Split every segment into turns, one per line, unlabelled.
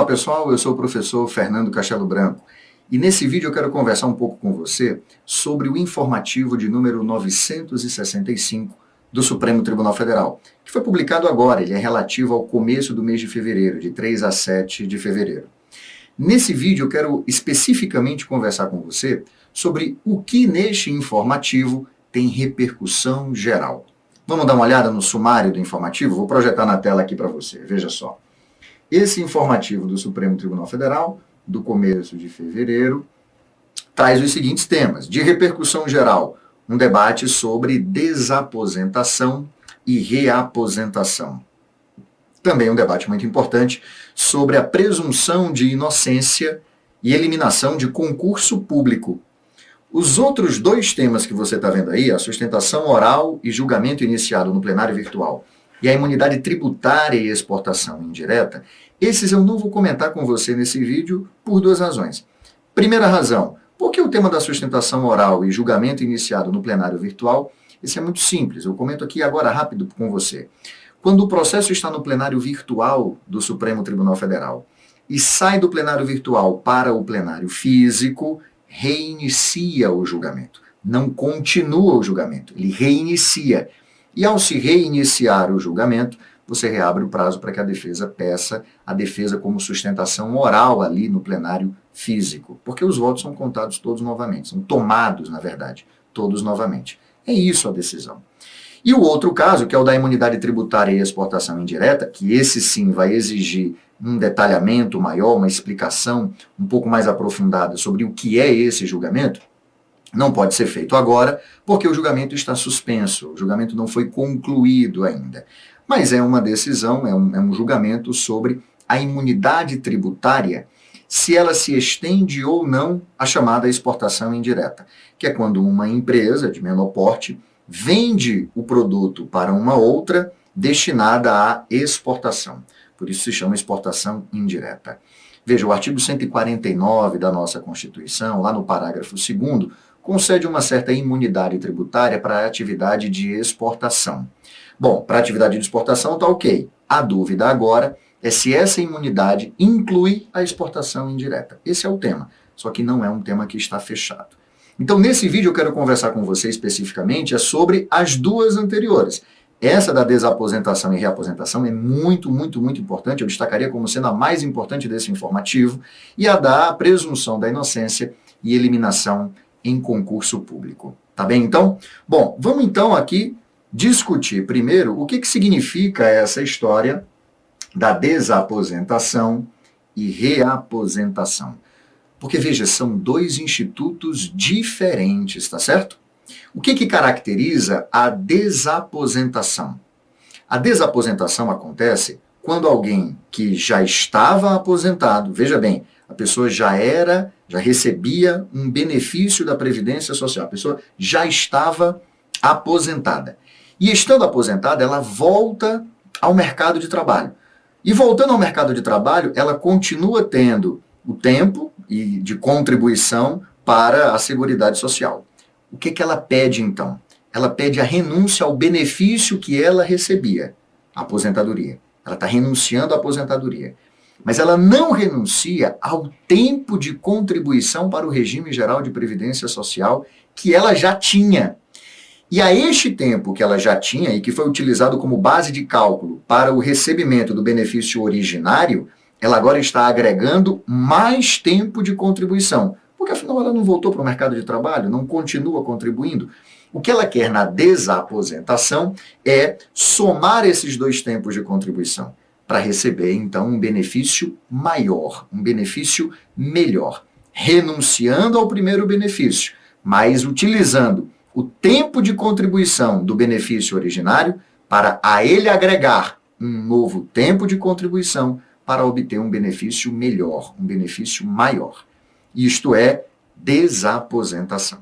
pessoal, eu sou o professor Fernando Castelo Branco e nesse vídeo eu quero conversar um pouco com você sobre o informativo de número 965 do Supremo Tribunal Federal, que foi publicado agora. Ele é relativo ao começo do mês de fevereiro, de 3 a 7 de fevereiro. Nesse vídeo eu quero especificamente conversar com você sobre o que neste informativo tem repercussão geral. Vamos dar uma olhada no sumário do informativo? Vou projetar na tela aqui para você, veja só. Esse informativo do Supremo Tribunal Federal, do começo de fevereiro, traz os seguintes temas. De repercussão geral, um debate sobre desaposentação e reaposentação. Também um debate muito importante sobre a presunção de inocência e eliminação de concurso público. Os outros dois temas que você está vendo aí, a sustentação oral e julgamento iniciado no plenário virtual, e a imunidade tributária e exportação indireta, esses eu não vou comentar com você nesse vídeo por duas razões. Primeira razão, porque o tema da sustentação oral e julgamento iniciado no plenário virtual, esse é muito simples, eu comento aqui agora rápido com você. Quando o processo está no plenário virtual do Supremo Tribunal Federal e sai do plenário virtual para o plenário físico, reinicia o julgamento. Não continua o julgamento, ele reinicia. E ao se reiniciar o julgamento, você reabre o prazo para que a defesa peça a defesa como sustentação oral ali no plenário físico, porque os votos são contados todos novamente, são tomados, na verdade, todos novamente. É isso a decisão. E o outro caso, que é o da imunidade tributária e exportação indireta, que esse sim vai exigir um detalhamento maior, uma explicação um pouco mais aprofundada sobre o que é esse julgamento, não pode ser feito agora, porque o julgamento está suspenso, o julgamento não foi concluído ainda. Mas é uma decisão, é um julgamento sobre a imunidade tributária, se ela se estende ou não à chamada exportação indireta, que é quando uma empresa de menor porte vende o produto para uma outra destinada à exportação. Por isso se chama exportação indireta. Veja, o artigo 149 da nossa Constituição, lá no parágrafo 2º, concede uma certa imunidade tributária para a atividade de exportação. Bom, para a atividade de exportação está ok. A dúvida agora é se essa imunidade inclui a exportação indireta. Esse é o tema, só que não é um tema que está fechado. Então, nesse vídeo eu quero conversar com você especificamente sobre as duas anteriores. Essa da desaposentação e reaposentação é muito importante, eu destacaria como sendo a mais importante desse informativo, e a da presunção da inocência e eliminação em concurso público. Tá bem, então? Bom, vamos então aqui discutir primeiro o que significa essa história da desaposentação e reaposentação. Porque, veja, são dois institutos diferentes, tá certo? O que caracteriza a desaposentação? A desaposentação acontece quando alguém que já estava aposentado, veja bem, a pessoa já recebia um benefício da Previdência Social, a pessoa já estava aposentada. E estando aposentada, ela volta ao mercado de trabalho. E voltando ao mercado de trabalho, ela continua tendo o tempo de contribuição para a Seguridade Social. O que ela pede, então? Ela pede a renúncia ao benefício que ela recebia, a aposentadoria. Ela está renunciando à aposentadoria. Mas ela não renuncia ao tempo de contribuição para o regime geral de previdência social que ela já tinha. E a este tempo que ela já tinha e que foi utilizado como base de cálculo para o recebimento do benefício originário, ela agora está agregando mais tempo de contribuição, porque afinal ela não voltou para o mercado de trabalho, não continua contribuindo. O que ela quer na desaposentação é somar esses dois tempos de contribuição para receber, então, um benefício maior, um benefício melhor, renunciando ao primeiro benefício, mas utilizando o tempo de contribuição do benefício originário para a ele agregar um novo tempo de contribuição para obter um benefício melhor, um benefício maior. Isto é desaposentação.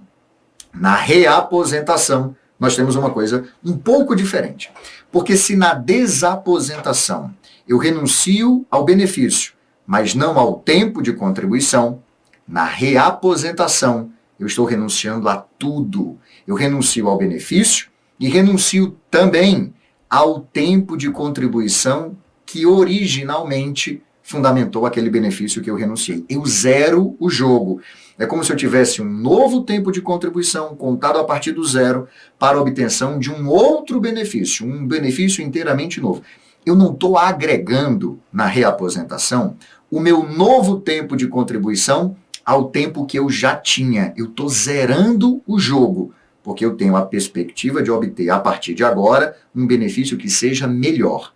Na reaposentação, nós temos uma coisa um pouco diferente. Porque se na desaposentação eu renuncio ao benefício, mas não ao tempo de contribuição, na reaposentação eu estou renunciando a tudo. Eu renuncio ao benefício e renuncio também ao tempo de contribuição que originalmente fundamentou aquele benefício que eu renunciei. Eu zero o jogo. É como se eu tivesse um novo tempo de contribuição contado a partir do zero para a obtenção de um outro benefício, um benefício inteiramente novo. Eu não estou agregando na reaposentação o meu novo tempo de contribuição ao tempo que eu já tinha. Eu estou zerando o jogo, porque eu tenho a perspectiva de obter, a partir de agora, um benefício que seja melhor.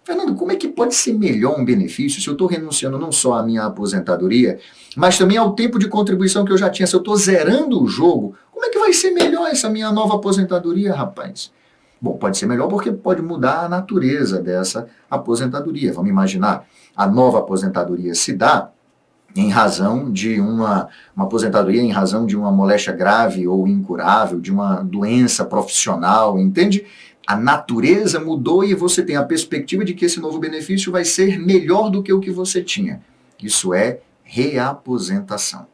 Fernando, como é que pode ser melhor um benefício se eu estou renunciando não só à minha aposentadoria, mas também ao tempo de contribuição que eu já tinha? Se eu estou zerando o jogo, como é que vai ser melhor essa minha nova aposentadoria, rapaz? Bom, pode ser melhor porque pode mudar a natureza dessa aposentadoria. Vamos imaginar, a nova aposentadoria se dá em razão de uma aposentadoria em razão de uma moléstia grave ou incurável, de uma doença profissional, entende? A natureza mudou e você tem a perspectiva de que esse novo benefício vai ser melhor do que o que você tinha. Isso é reaposentação.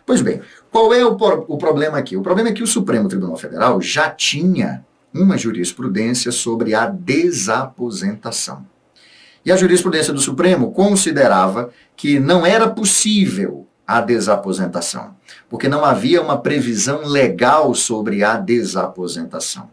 Pois bem, qual é o problema aqui? O problema é que o Supremo Tribunal Federal já tinha uma jurisprudência sobre a desaposentação. E a jurisprudência do Supremo considerava que não era possível a desaposentação, porque não havia uma previsão legal sobre a desaposentação.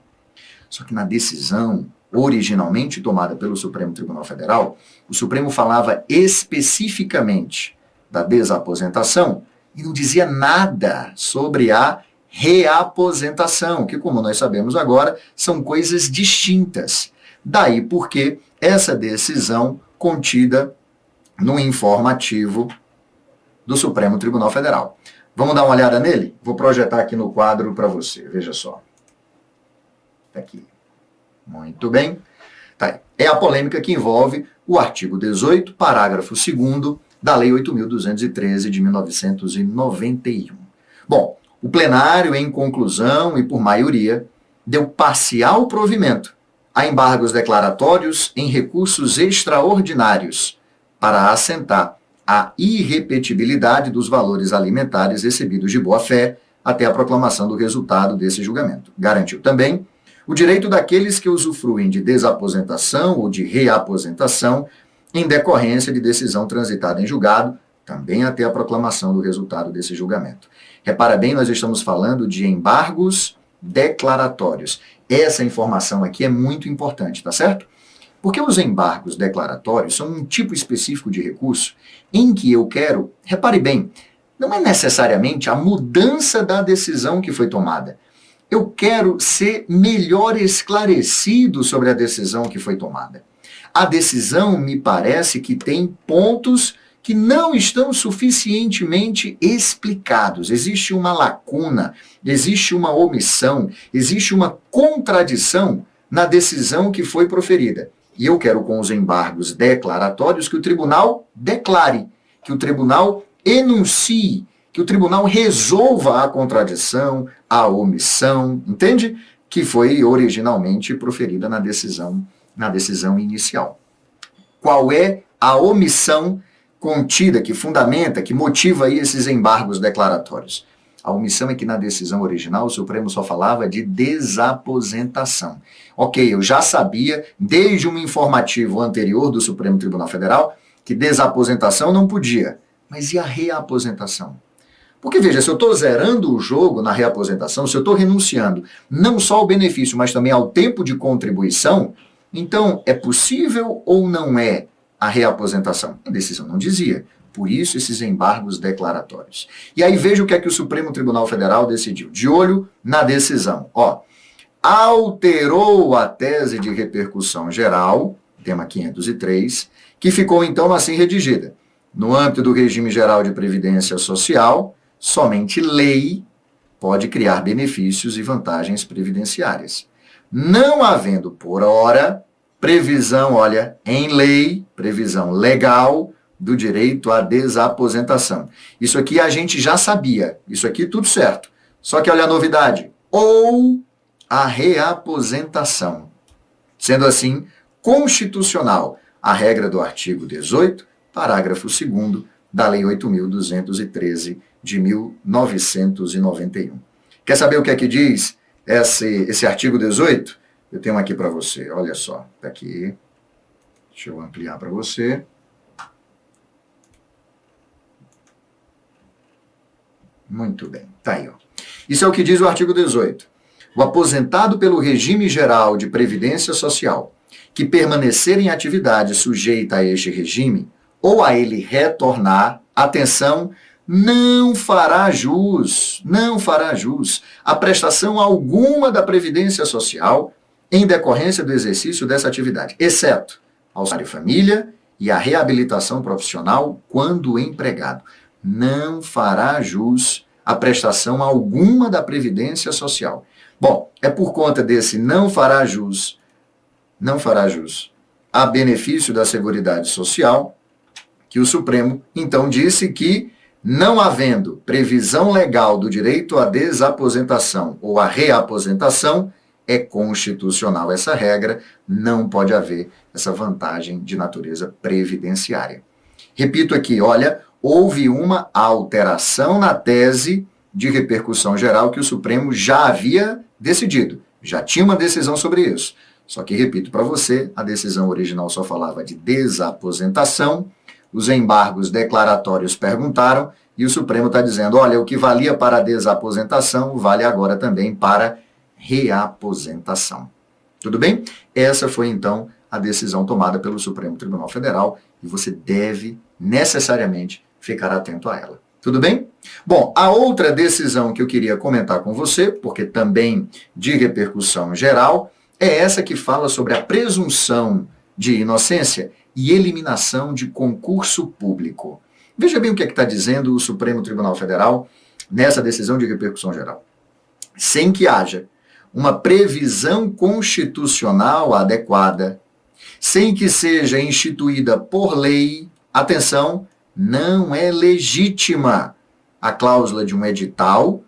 Só que na decisão originalmente tomada pelo Supremo Tribunal Federal, o Supremo falava especificamente da desaposentação e não dizia nada sobre a reaposentação, que, como nós sabemos agora, são coisas distintas. Daí porque essa decisão contida no informativo do Supremo Tribunal Federal. Vamos dar uma olhada nele? Vou projetar aqui no quadro para você, veja só. Está aqui. Muito bem. Tá aí. É a polêmica que envolve o artigo 18, parágrafo 2º da Lei 8.213 de 1991. Bom, o plenário, em conclusão e por maioria, deu parcial provimento a embargos declaratórios em recursos extraordinários para assentar a irrepetibilidade dos valores alimentares recebidos de boa-fé até a proclamação do resultado desse julgamento. Garantiu também o direito daqueles que usufruem de desaposentação ou de reaposentação em decorrência de decisão transitada em julgado, também até a proclamação do resultado desse julgamento. Repara bem, nós estamos falando de embargos declaratórios. Essa informação aqui é muito importante, tá certo? Porque os embargos declaratórios são um tipo específico de recurso em que eu quero, repare bem, não é necessariamente a mudança da decisão que foi tomada. Eu quero ser melhor esclarecido sobre a decisão que foi tomada. A decisão me parece que tem pontos que não estão suficientemente explicados. Existe uma lacuna, existe uma omissão, existe uma contradição na decisão que foi proferida. E eu quero, com os embargos declaratórios, que o tribunal declare, que o tribunal enuncie, que o tribunal resolva a contradição, a omissão, entende? Que foi originalmente proferida na decisão inicial. Qual é a omissão contida, que fundamenta, que motiva aí esses embargos declaratórios? A omissão é que na decisão original o Supremo só falava de desaposentação. Ok, eu já sabia, desde um informativo anterior do Supremo Tribunal Federal, que desaposentação não podia. Mas e a reaposentação? Porque, veja, se eu estou zerando o jogo na reaposentação, se eu estou renunciando não só ao benefício, mas também ao tempo de contribuição, então é possível ou não é a reaposentação? A decisão não dizia. Por isso, esses embargos declaratórios. E aí veja o que é que o Supremo Tribunal Federal decidiu. De olho na decisão. Alterou a tese de repercussão geral, tema 503, que ficou então assim redigida. No âmbito do regime geral de previdência social, somente lei pode criar benefícios e vantagens previdenciárias. Não havendo, por ora, previsão, em lei, previsão legal do direito à desaposentação. Isso aqui a gente já sabia, isso aqui tudo certo. Só que olha a novidade, ou a reaposentação. Sendo assim, constitucional a regra do artigo 18, parágrafo 2º da Lei 8.213 de 1991. Quer saber o que é que diz esse artigo 18? Eu tenho aqui para você, olha só, está aqui. Deixa eu ampliar para você. Muito bem, tá aí, ó. Isso é o que diz o artigo 18. O aposentado pelo regime geral de previdência social, que permanecer em atividade sujeita a este regime, ou a ele retornar, atenção, não fará jus a prestação alguma da previdência social em decorrência do exercício dessa atividade, exceto ao salário família e a reabilitação profissional quando empregado. Não fará jus a prestação alguma da previdência social. Bom, é por conta desse não fará jus a benefício da Seguridade Social que o Supremo, então, disse que, não havendo previsão legal do direito à desaposentação ou à reaposentação, é constitucional essa regra, não pode haver essa vantagem de natureza previdenciária. Repito aqui, olha, houve uma alteração na tese de repercussão geral que o Supremo já havia decidido, já tinha uma decisão sobre isso. Só que, repito para você, a decisão original só falava de desaposentação, os embargos declaratórios perguntaram, e o Supremo está dizendo, olha, o que valia para a desaposentação vale agora também para reaposentação. Tudo bem? Essa foi, então, a decisão tomada pelo Supremo Tribunal Federal, e você deve, necessariamente, ficar atento a ela. Tudo bem? Bom, a outra decisão que eu queria comentar com você, porque também de repercussão geral, é essa que fala sobre a presunção de inocência e eliminação de concurso público. Veja bem o que é que está dizendo o Supremo Tribunal Federal nessa decisão de repercussão geral. Sem que haja uma previsão constitucional adequada, sem que seja instituída por lei, atenção, não é legítima a cláusula de um edital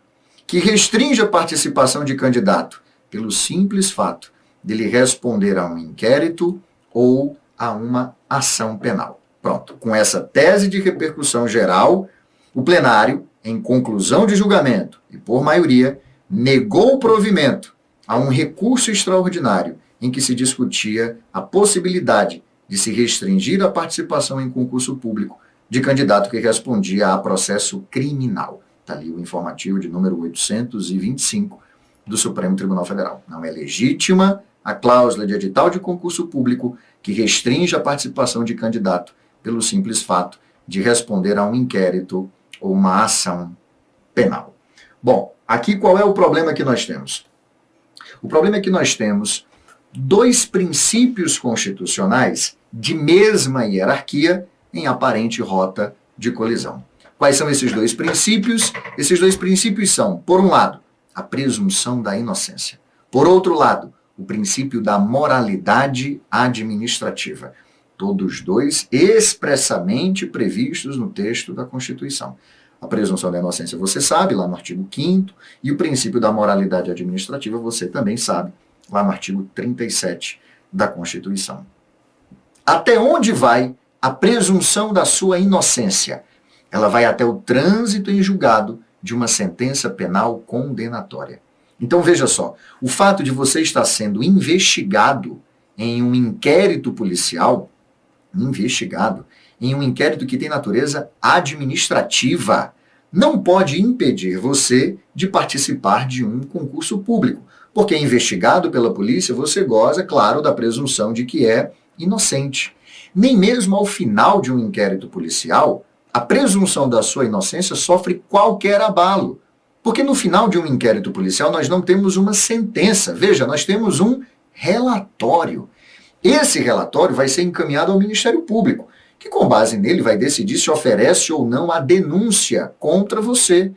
que restringe a participação de candidato pelo simples fato dele responder a um inquérito ou a uma ação penal. Pronto, com essa tese de repercussão geral, o plenário, em conclusão de julgamento e por maioria, negou o provimento a um recurso extraordinário em que se discutia a possibilidade de se restringir a participação em concurso público de candidato que respondia a processo criminal. Está ali o informativo de número 825 do Supremo Tribunal Federal. Não é legítima a cláusula de edital de concurso público que restringe a participação de candidato pelo simples fato de responder a um inquérito ou uma ação penal. Bom, aqui qual é o problema que nós temos? O problema é que nós temos dois princípios constitucionais de mesma hierarquia em aparente rota de colisão. Quais são esses dois princípios? Esses dois princípios são, por um lado, a presunção da inocência. Por outro lado, o princípio da moralidade administrativa. Todos dois expressamente previstos no texto da Constituição. A presunção da inocência você sabe, lá no artigo 5º, e o princípio da moralidade administrativa você também sabe, lá no artigo 37 da Constituição. Até onde vai a presunção da sua inocência? Ela vai até o trânsito em julgado de uma sentença penal condenatória. Então veja só, o fato de você estar sendo investigado em um inquérito policial, em um inquérito que tem natureza administrativa, não pode impedir você de participar de um concurso público. Porque investigado pela polícia, você goza, claro, da presunção de que é inocente. Nem mesmo ao final de um inquérito policial, a presunção da sua inocência sofre qualquer abalo. Porque no final de um inquérito policial nós não temos uma sentença. Veja, nós temos um relatório. Esse relatório vai ser encaminhado ao Ministério Público, que com base nele vai decidir se oferece ou não a denúncia contra você.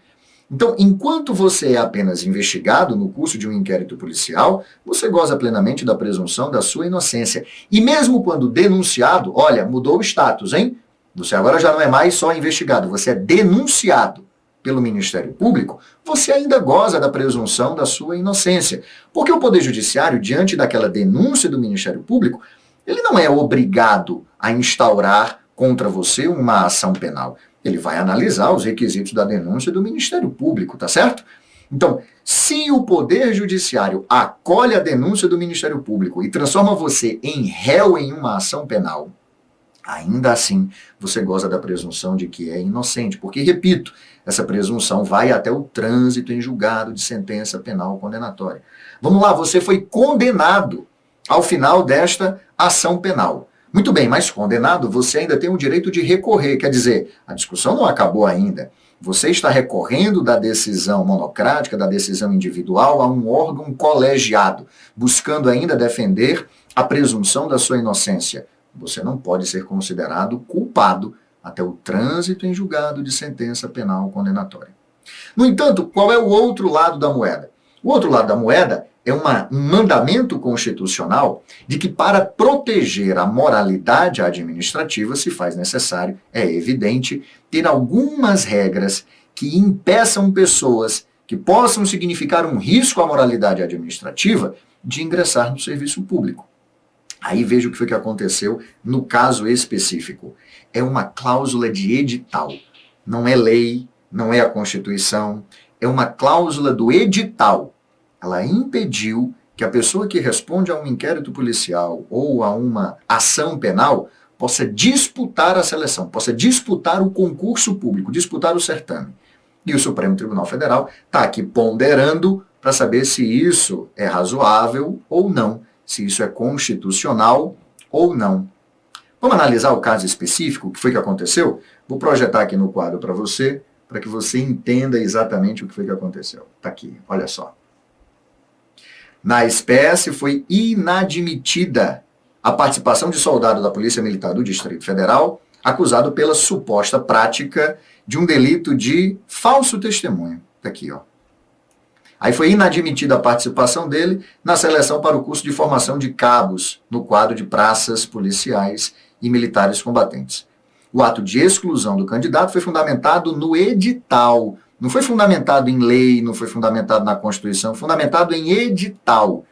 Então, enquanto você é apenas investigado no curso de um inquérito policial, você goza plenamente da presunção da sua inocência. E mesmo quando denunciado, olha, mudou o status, hein? Você agora já não é mais só investigado, você é denunciado pelo Ministério Público, você ainda goza da presunção da sua inocência. Porque o Poder Judiciário, diante daquela denúncia do Ministério Público, ele não é obrigado a instaurar contra você uma ação penal. Ele vai analisar os requisitos da denúncia do Ministério Público, tá certo? Então, se o Poder Judiciário acolhe a denúncia do Ministério Público e transforma você em réu em uma ação penal, ainda assim você goza da presunção de que é inocente, porque, repito, essa presunção vai até o trânsito em julgado de sentença penal condenatória. Vamos lá, você foi condenado ao final desta ação penal. Muito bem, mas condenado, você ainda tem o direito de recorrer, quer dizer, a discussão não acabou ainda. Você está recorrendo da decisão monocrática, da decisão individual, a um órgão colegiado, buscando ainda defender a presunção da sua inocência. Você não pode ser considerado culpado até o trânsito em julgado de sentença penal condenatória. No entanto, qual é o outro lado da moeda? O outro lado da moeda é um mandamento constitucional de que para proteger a moralidade administrativa se faz necessário, é evidente, ter algumas regras que impeçam pessoas que possam significar um risco à moralidade administrativa de ingressar no serviço público. Aí veja o que foi que aconteceu no caso específico. É uma cláusula de edital. Não é lei, não é a Constituição, é uma cláusula do edital. Ela impediu que a pessoa que responde a um inquérito policial ou a uma ação penal possa disputar a seleção, possa disputar o concurso público, disputar o certame. E o Supremo Tribunal Federal está aqui ponderando para saber se isso é razoável ou não, se isso é constitucional ou não. Vamos analisar o caso específico, o que foi que aconteceu? Vou projetar aqui no quadro para que você entenda exatamente o que foi que aconteceu. Está aqui, olha só. Na espécie, foi inadmitida a participação de soldado da Polícia Militar do Distrito Federal, acusado pela suposta prática de um delito de falso testemunho. Está aqui, ó. Aí foi inadmitida a participação dele na seleção para o curso de formação de cabos no quadro de praças policiais e militares combatentes. O ato de exclusão do candidato foi fundamentado no edital. Não foi fundamentado em lei, não foi fundamentado na Constituição, fundamentado em edital,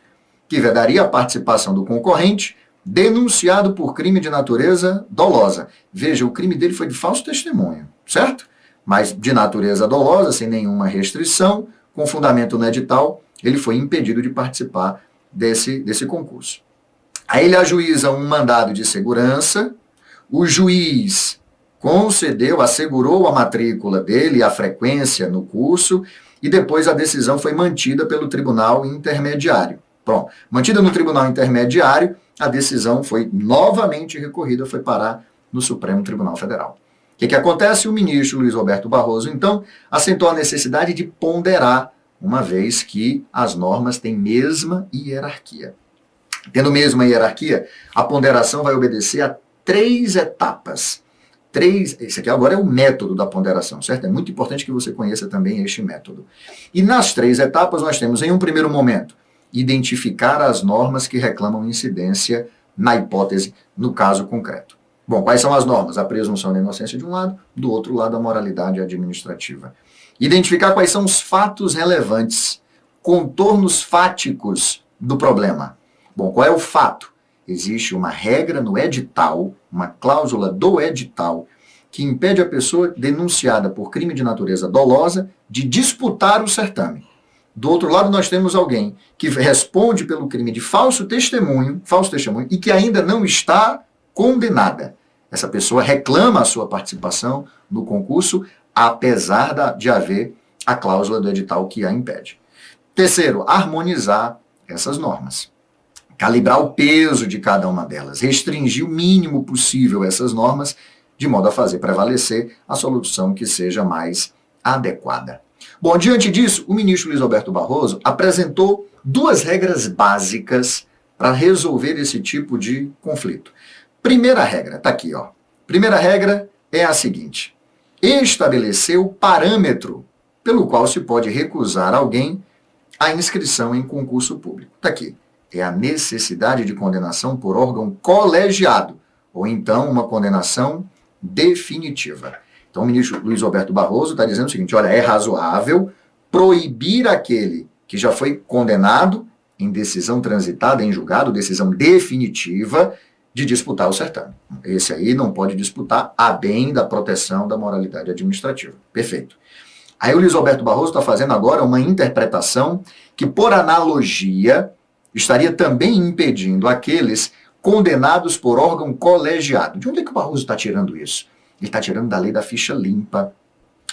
que vedaria a participação do concorrente denunciado por crime de natureza dolosa. Veja, o crime dele foi de falso testemunho, certo? Mas de natureza dolosa, sem nenhuma restrição, com fundamento no edital, ele foi impedido de participar desse concurso. Aí ele ajuiza um mandado de segurança, o juiz concedeu, assegurou a matrícula dele, a frequência no curso, e depois a decisão foi mantida pelo tribunal intermediário. Pronto, mantida no tribunal intermediário, a decisão foi novamente recorrida, foi parar no Supremo Tribunal Federal. O que acontece? O ministro Luiz Roberto Barroso, então, assentou a necessidade de ponderar, uma vez que as normas têm mesma hierarquia. Tendo mesma hierarquia, a ponderação vai obedecer a 3 etapas. Esse aqui agora é o método da ponderação, certo? É muito importante que você conheça também este método. E nas 3 etapas nós temos, em um primeiro momento, identificar as normas que reclamam incidência na hipótese, no caso concreto. Bom, quais são as normas? A presunção da inocência de um lado, do outro lado a moralidade administrativa. Identificar quais são os fatos relevantes, contornos fáticos do problema. Bom, qual é o fato? Existe uma regra no edital, uma cláusula do edital, que impede a pessoa denunciada por crime de natureza dolosa de disputar o certame. Do outro lado, nós temos alguém que responde pelo crime de falso testemunho, e que ainda não está condenada. Essa pessoa reclama a sua participação no concurso, apesar de haver a cláusula do edital que a impede. Terceiro, harmonizar essas normas. Calibrar o peso de cada uma delas, restringir o mínimo possível essas normas, de modo a fazer prevalecer a solução que seja mais adequada. Bom, diante disso, o ministro Luiz Roberto Barroso apresentou 2 regras básicas para resolver esse tipo de conflito. Primeira regra, está aqui, ó. Primeira regra é a seguinte: estabelecer o parâmetro pelo qual se pode recusar alguém a inscrição em concurso público. Está aqui. É a necessidade de condenação por órgão colegiado, ou então uma condenação definitiva. Então o ministro Luiz Roberto Barroso está dizendo o seguinte: olha, é razoável proibir aquele que já foi condenado em decisão transitada, em julgado, decisão definitiva, de disputar o certame. Esse aí não pode disputar a bem da proteção da moralidade administrativa. Perfeito. Aí o Luiz Roberto Barroso está fazendo agora uma interpretação que, por analogia, estaria também impedindo aqueles condenados por órgão colegiado. De onde é que o Barroso está tirando isso? Ele está tirando da lei da ficha limpa.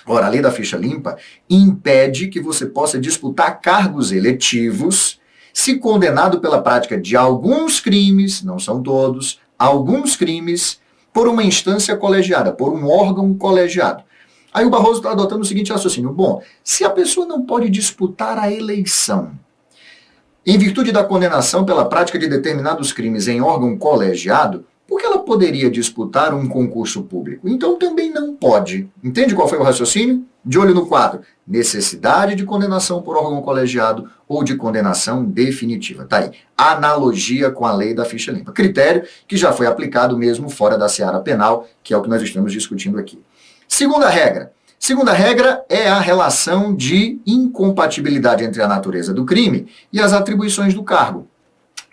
Ora, a lei da ficha limpa impede que você possa disputar cargos eletivos se condenado pela prática de alguns crimes, não são todos, alguns crimes, por uma instância colegiada, por um órgão colegiado. Aí o Barroso está adotando o seguinte raciocínio: bom, se a pessoa não pode disputar a eleição em virtude da condenação pela prática de determinados crimes em órgão colegiado, por que ela poderia disputar um concurso público? Então também não pode. Entende qual foi o raciocínio? De olho no quadro. Necessidade de condenação por órgão colegiado ou de condenação definitiva. Tá aí. Analogia com a lei da ficha limpa. Critério que já foi aplicado mesmo fora da seara penal, que é o que nós estamos discutindo aqui. Segunda regra. Segunda regra é a relação de incompatibilidade entre a natureza do crime e as atribuições do cargo.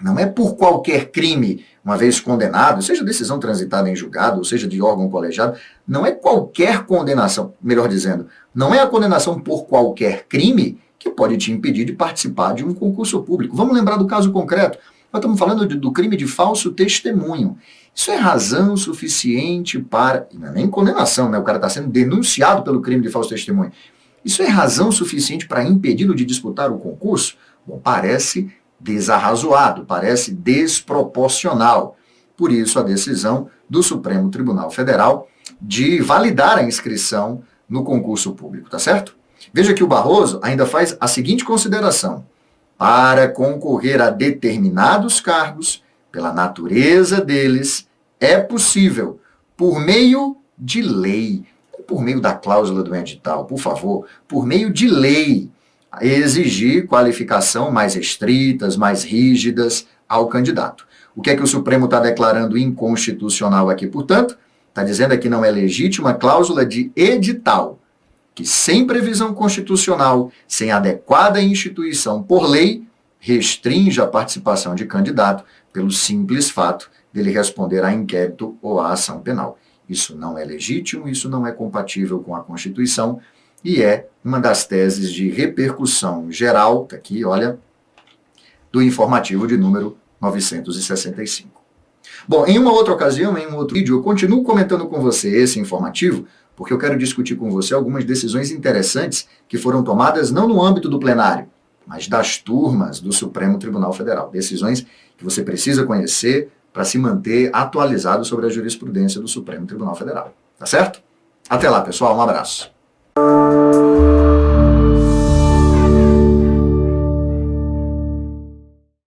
Não é por qualquer crime, uma vez condenado, seja decisão transitada em julgado, ou seja de órgão colegiado, não é qualquer condenação, melhor dizendo, não é a condenação por qualquer crime que pode te impedir de participar de um concurso público. Vamos lembrar do caso concreto. Nós estamos falando do crime de falso testemunho. Isso é razão suficiente para... Não é nem condenação, né? O cara está sendo denunciado pelo crime de falso testemunho. Isso é razão suficiente para impedi-lo de disputar o concurso? Bom, parece desarrazoado, parece desproporcional. Por isso, a decisão do Supremo Tribunal Federal de validar a inscrição no concurso público, tá certo? Veja que o Barroso ainda faz a seguinte consideração: para concorrer a determinados cargos, pela natureza deles, é possível, por meio de lei, por meio da cláusula do edital, por favor, por meio de lei, exigir qualificação mais estritas, mais rígidas ao candidato. O que é que o Supremo está declarando inconstitucional aqui, portanto? Está dizendo que não é legítima a cláusula de edital, que sem previsão constitucional, sem adequada instituição por lei, restringe a participação de candidato pelo simples fato dele responder a inquérito ou a ação penal. Isso não é legítimo, isso não é compatível com a Constituição e é uma das teses de repercussão geral, tá aqui, olha, do informativo de número 965. Bom, em uma outra ocasião, em um outro vídeo, eu continuo comentando com você esse informativo, porque eu quero discutir com você algumas decisões interessantes que foram tomadas não no âmbito do plenário, mas das turmas do Supremo Tribunal Federal. Decisões que você precisa conhecer para se manter atualizado sobre a jurisprudência do Supremo Tribunal Federal. Tá certo? Até lá, pessoal. Um abraço.